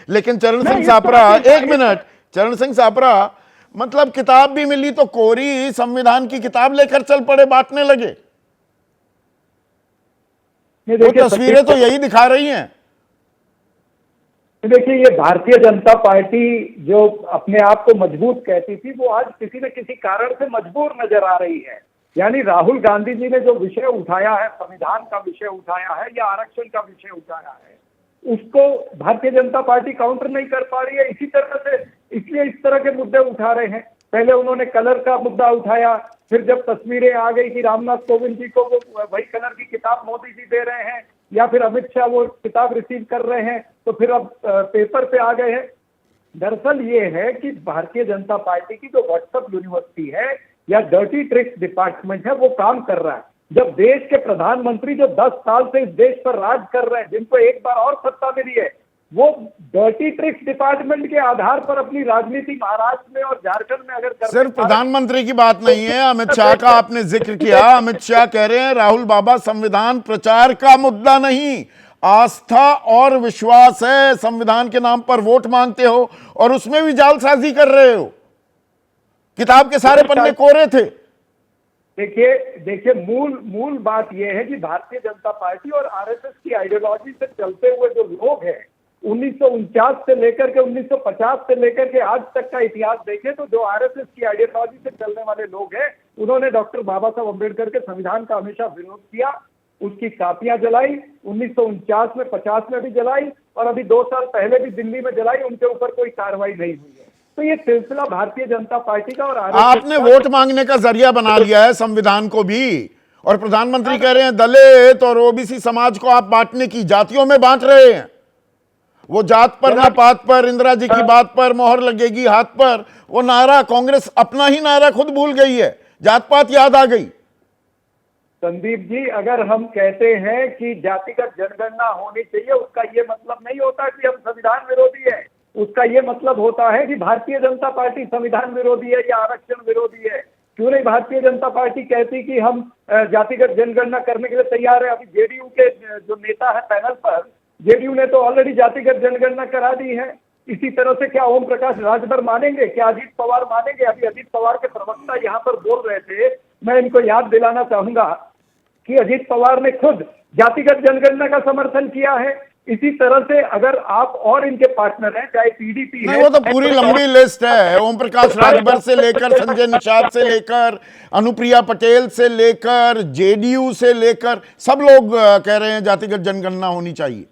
लेकिन चरण मैं सिंह इस सापरा, तरह की एक मिनट, चरण सिंह सापरा, मतलब किताब भी मिली तो कोरी संविधान की किताब लेकर चल पड़े, बांटने लगे। ये वो देखिए तस्वीरें तो यही दिखा रही हैं। देखिए, ये भारतीय जनता पार्टी जो अपने आप को मजबूत कहती थी, वो आज किसी न किसी कारण से मजबूर नजर आ रही है। यानी राहुल गांधी जी ने जो विषय उठाया है, संविधान का विषय उठाया है या आरक्षण का विषय उठाया है, उसको भारतीय जनता पार्टी काउंटर नहीं कर पा रही है। इसी तरह से इसलिए इस तरह के मुद्दे उठा रहे हैं। पहले उन्होंने कलर का मुद्दा उठाया, फिर जब तस्वीरें आ गई कि रामनाथ कोविंद जी को वो वही कलर की किताब मोदी जी दे रहे हैं या फिर अमित शाह वो किताब रिसीव कर रहे हैं, तो फिर अब पेपर पे आ गए हैं। दरअसल ये है कि भारतीय जनता पार्टी की जो व्हाट्सएप यूनिवर्सिटी है या डर्टी ट्रिक्स डिपार्टमेंट है, वो काम कर रहा है। जब देश के प्रधानमंत्री जो 10 साल से इस देश पर राज कर रहे हैं, जिनको एक बार और सत्ता मिली है, वो डर्टी ट्रिक्स डिपार्टमेंट के आधार पर अपनी राजनीति महाराष्ट्र में और झारखंड में अगर सिर्फ प्रधानमंत्री की बात नहीं है, अमित शाह का आपने जिक्र किया। अमित शाह कह रहे हैं राहुल बाबा संविधान प्रचार का मुद्दा नहीं, आस्था और विश्वास है। संविधान के नाम पर वोट मांगते हो और उसमें भी जालसाजी कर रहे हो। किताब के सारे पन्ने कोरे थे। देखिए मूल बात यह है कि भारतीय जनता पार्टी और आरएसएस की आइडियोलॉजी से चलते हुए जो लोग हैं, 1949 से लेकर के 1950 से लेकर के आज तक का इतिहास देखें तो जो आरएसएस की आइडियोलॉजी से चलने वाले लोग हैं, उन्होंने डॉक्टर बाबा साहब अम्बेडकर के संविधान का हमेशा विरोध किया, उसकी कापियां जलाई, 1949 में 50 में भी जलाई और अभी 2 साल पहले भी दिल्ली में जलाई। उनके ऊपर कोई कार्रवाई नहीं हुई है। तो ये सिलसिला भारतीय जनता पार्टी का और आपने वोट मांगने का जरिया बना लिया है संविधान को भी, और प्रधानमंत्री कह रहे हैं दलित और ओबीसी समाज को आप बांटने की, जातियों में बांट रहे हैं। वो जात पर ना पात पर, इंदिरा जी की बात पर मोहर लगेगी हाथ पर, वो नारा, कांग्रेस अपना ही नारा खुद भूल गई है, जात पात याद आ गई। संदीप जी, अगर हम कहते हैं कि जातिगत जनगणना होनी चाहिए, उसका ये मतलब नहीं होता कि हम संविधान विरोधी है। उसका ये मतलब होता है कि भारतीय जनता पार्टी संविधान विरोधी है या आरक्षण विरोधी है। क्यों नहीं भारतीय जनता पार्टी कहती कि हम जातिगत जनगणना करने के लिए तैयार है। अभी जेडीयू के जो नेता है पैनल पर, जेडीयू ने तो ऑलरेडी जातिगत जनगणना करा दी है। इसी तरह से क्या ओम प्रकाश राजभर मानेंगे, क्या अजीत पवार मानेंगे? अभी अजीत पवार के प्रवक्ता यहाँ पर बोल रहे थे, मैं इनको याद दिलाना चाहूंगा कि अजीत पवार ने खुद जातिगत जनगणना का समर्थन किया है। इसी तरह से अगर आप और इनके पार्टनर हैं, चाहे पीडीपी है, वो तो पूरी लंबी लिस्ट है, ओम प्रकाश राजभर से लेकर संजय निषाद से लेकर अनुप्रिया पटेल से लेकर जेडीयू से लेकर सब लोग कह रहे हैं जातिगत जनगणना होनी चाहिए।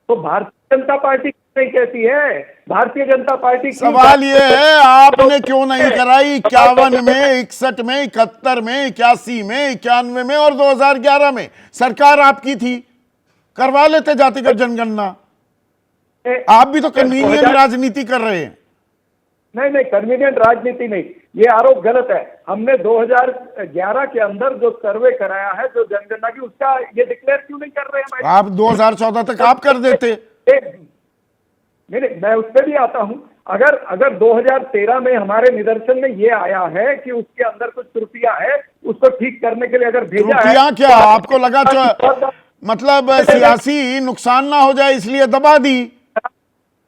तो भारतीय जनता पार्टी नहीं कहती है? भारतीय जनता पार्टी, सवाल ये है आपने क्यों नहीं कराई 51 में, 61 में, 71 में, 81 में, 91 में और 2011 में? सरकार आपकी थी, करवा लेते जातिगत जनगणना। आप भी तो कन्वीनियंट राजनीति कर रहे हैं। नहीं, कन्वीनियंट राजनीति नहीं, ये आरोप गलत है। हमने 2011 के अंदर जो सर्वे कराया है, जो जनगणना की, उसका ये डिक्लेयर क्यों नहीं कर रहे हैं? आप 2014 तक आप कर देते। नहीं, मैं उस पर भी आता हूं। अगर 2013 में हमारे निदर्शन में ये आया है कि उसके अंदर कुछ त्रुटियां है, उसको ठीक करने के लिए अगर भेजा है, क्या आपको लगा मतलब सियासी नुकसान ना हो जाए इसलिए दबा दी?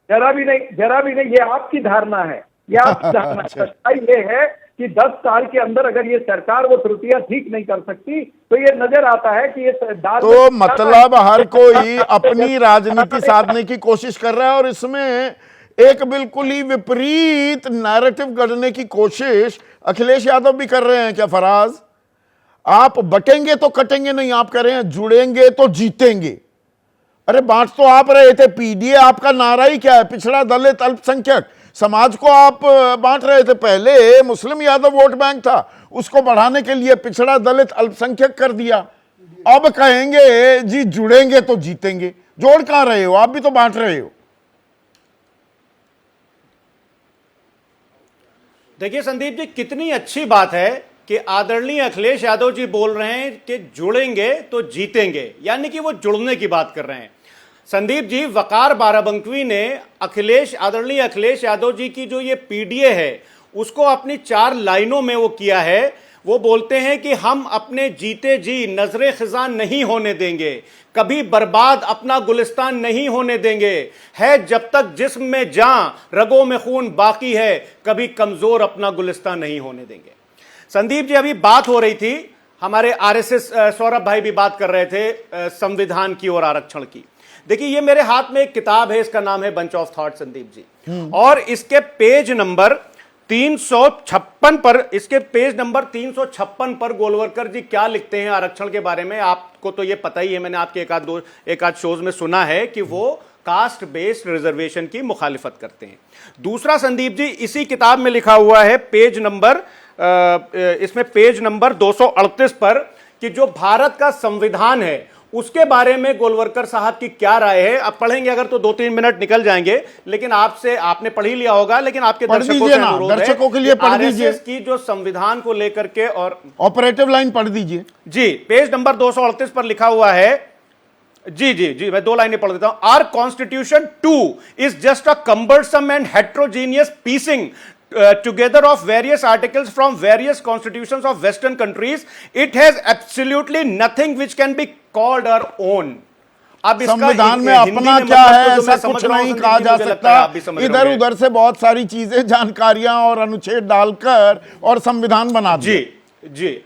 जरा भी नहीं, ये आपकी धारणा है, ये आपकी धारणा। सच्चाई ये है कि 10 साल के अंदर अगर ये सरकार वो त्रुटियां ठीक नहीं कर सकती, तो ये नजर आता है कि ये तो मतलब हर कोई अपनी राजनीति साधने की कोशिश कर रहा है और इसमें एक बिल्कुल ही विपरीत नैरेटिव गढ़ने की कोशिश अखिलेश यादव भी कर रहे हैं। क्या फराज, आप बटेंगे तो कटेंगे नहीं, आप कह रहे हैं जुड़ेंगे तो जीतेंगे। अरे बांट तो आप रहे थे, पीडीए आपका नारा ही क्या है? पिछड़ा दलित अल्पसंख्यक समाज को आप बांट रहे थे। पहले मुस्लिम यादव वोट बैंक था, उसको बढ़ाने के लिए पिछड़ा दलित अल्पसंख्यक कर दिया। अब कहेंगे जी जुड़ेंगे तो जीतेंगे। जोड़ कहां रहे हो? आप भी तो बांट रहे हो। देखिए संदीप जी, कितनी अच्छी बात है कि आदरणीय अखिलेश यादव जी बोल रहे हैं कि जुड़ेंगे तो जीतेंगे, यानी कि वो जुड़ने की बात कर रहे हैं। संदीप जी, वकार बाराबंकी ने आदरणीय अखिलेश यादव जी की जो ये पीडीए है, उसको अपनी 4 लाइनों में वो किया है। वो बोलते हैं कि हम अपने जीते जी नजरे खिजान नहीं होने देंगे, कभी बर्बाद अपना गुलिस्तान नहीं होने देंगे, है जब तक जिस्म में जान रगों में खून बाकी है, कभी कमजोर अपना गुलिस्तान नहीं होने देंगे। संदीप जी, अभी बात हो रही थी, हमारे आरएसएस सौरभ भाई भी बात कर रहे थे संविधान की और आरक्षण की। देखिए, ये मेरे हाथ में एक किताब है, इसका नाम है bunch of thought, Sandeep ji, और इसके पेज नंबर 356 पर, इसके पेज नंबर 356 पर गोलवलकर जी क्या लिखते हैं आरक्षण के बारे में। आपको तो ये पता ही है, मैंने आपके एक आध शोज में सुना है कि वो कास्ट बेस्ड रिजर्वेशन की मुखालिफत करते हैं। दूसरा संदीप जी, इसी किताब में लिखा हुआ है पेज नंबर इसमें पेज नंबर 238 पर कि जो भारत का संविधान है उसके बारे में गोलवलकर साहब की क्या राय है। अब पढ़ेंगे अगर तो 2-3 मिनट निकल जाएंगे, लेकिन आपने पढ़ ही लिया होगा, लेकिन आपके दर्शकों से अनुरोध है, दर्शकों के लिए पढ़ दीजिए की जो संविधान को लेकर के और ऑपरेटिव लाइन पढ़ दीजिए जी। पेज नंबर 238 पर लिखा हुआ है, जी जी जी, मैं 2 लाइनें पढ़ देता हूं। Our constitution 2 is just a cumbersome and heterogeneous piecing together of various articles from various constitutions of western countries. It has absolutely nothing which can be called our own. अब संविधान में अपना क्या है ऐसा कुछ नहीं कहा जा सकता। इधर उधर से बहुत सारी चीजें, जानकारियां और अनुच्छेद डालकर और संविधान बना दिए। जी जी।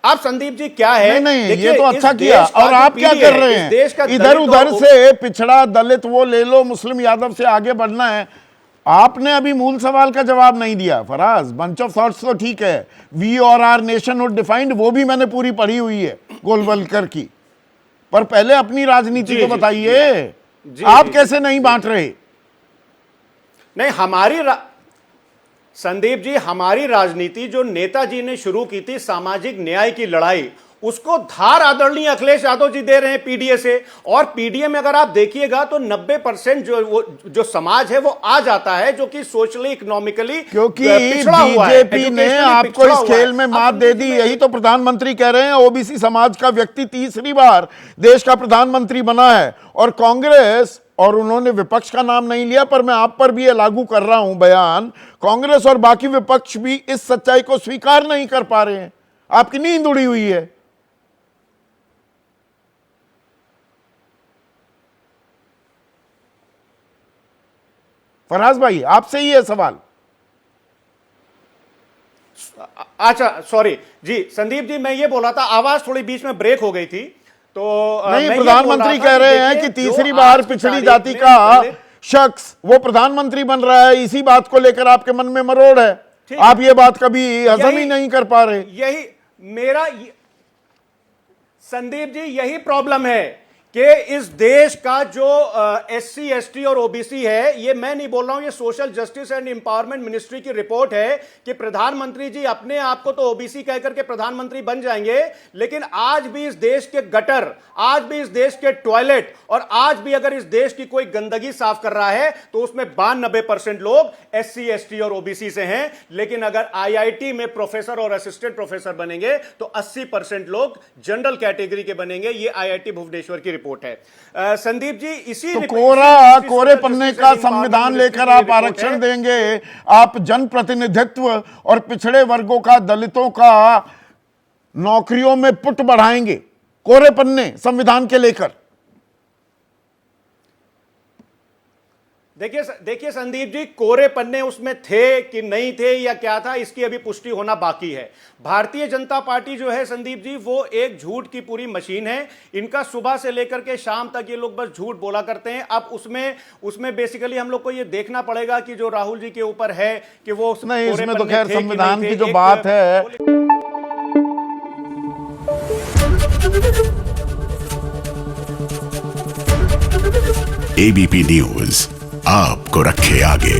आप संदीप जी क्या है, नहीं ये तो अच्छा किया। और आप क्या कर रहे हैं, इधर उधर से पिछड़ा दलित वो ले लो, मुस्लिम यादव से आगे बढ़ना है। आपने अभी मूल सवाल का जवाब नहीं दिया फराज। बंच ऑफ थॉट्स तो ठीक है, वी और आर नेशनहुड डिफाइंड, वो भी मैंने पूरी पढ़ी हुई है गोलवलकर की, पर पहले अपनी राजनीति को बताइए, आप कैसे नहीं बांट रहे। नहीं, संदीप जी, हमारी राजनीति जो नेताजी ने शुरू की थी, सामाजिक न्याय की लड़ाई, उसको धार आदरणीय अखिलेश यादव जी दे रहे हैं पीडीए से। और पीडीए में अगर आप देखिएगा तो 90% जो समाज है वो आ जाता है, जो कि सोशली इकोनॉमिकली क्योंकि बीजेपी ने आपको इस खेल में मात दे दी। यही तो प्रधानमंत्री कह रहे हैं, ओबीसी समाज का व्यक्ति तीसरी बार देश का प्रधानमंत्री बना है। और कांग्रेस, और उन्होंने विपक्ष का नाम नहीं लिया, पर मैं आप पर भी ये लागू कर रहा हूं बयान, कांग्रेस और बाकी विपक्ष भी इस सच्चाई को स्वीकार नहीं कर पा रहे हैं। आपकी नींद उड़ी हुई है। फराज भाई, आपसे ही है सवाल। अच्छा, सॉरी जी संदीप जी, मैं ये बोला था, आवाज थोड़ी बीच में ब्रेक हो गई थी, तो नहीं, प्रधानमंत्री कह रहे हैं कि तीसरी बार पिछड़ी जाति का शख्स वो प्रधानमंत्री बन रहा है, इसी बात को लेकर आपके मन में मरोड़ है। आप ये बात कभी हजम ही नहीं कर पा रहे। यही मेरा संदीप जी, यही प्रॉब्लम है कि इस देश का जो एससी एसटी और ओबीसी है, ये मैं नहीं बोल रहा हूं, ये social justice and empowerment ministry की रिपोर्ट है कि प्रधानमंत्री जी अपने आप को तो ओबीसी कहकर के प्रधानमंत्री बन जाएंगे, लेकिन आज भी इस देश के गटर, आज भी इस देश के टॉयलेट, और आज भी अगर इस देश की कोई गंदगी साफ कर रहा है तो उसमें 92% लोग एससी एसटी और ओबीसी से हैं। लेकिन अगर आईआईटी में प्रोफेसर और असिस्टेंट प्रोफेसर बनेंगे तो 80% लोग जनरल कैटेगरी के बनेंगे। ये आईआईटी भुवनेश्वर की रिपोर्ट है। संदीप जी, इसी तो कोरे पन्ने का संविधान लेकर आप आरक्षण देंगे, आप जनप्रतिनिधित्व और पिछड़े वर्गों का, दलितों का नौकरियों में पुट बढ़ाएंगे, कोरे पन्ने संविधान के लेकर। देखिए संदीप जी, कोरे पन्ने उसमें थे कि नहीं थे या क्या था, इसकी अभी पुष्टि होना बाकी है। भारतीय जनता पार्टी जो है संदीप जी, वो एक झूठ की पूरी मशीन है। इनका सुबह से लेकर के शाम तक ये लोग बस झूठ बोला करते हैं। अब उसमें बेसिकली हम लोग को ये देखना पड़ेगा कि जो राहुल जी के ऊपर है कि वो नहीं, इसमें तो खैर संविधान की जो बात है। एबीपी न्यूज आपको रखे आगे।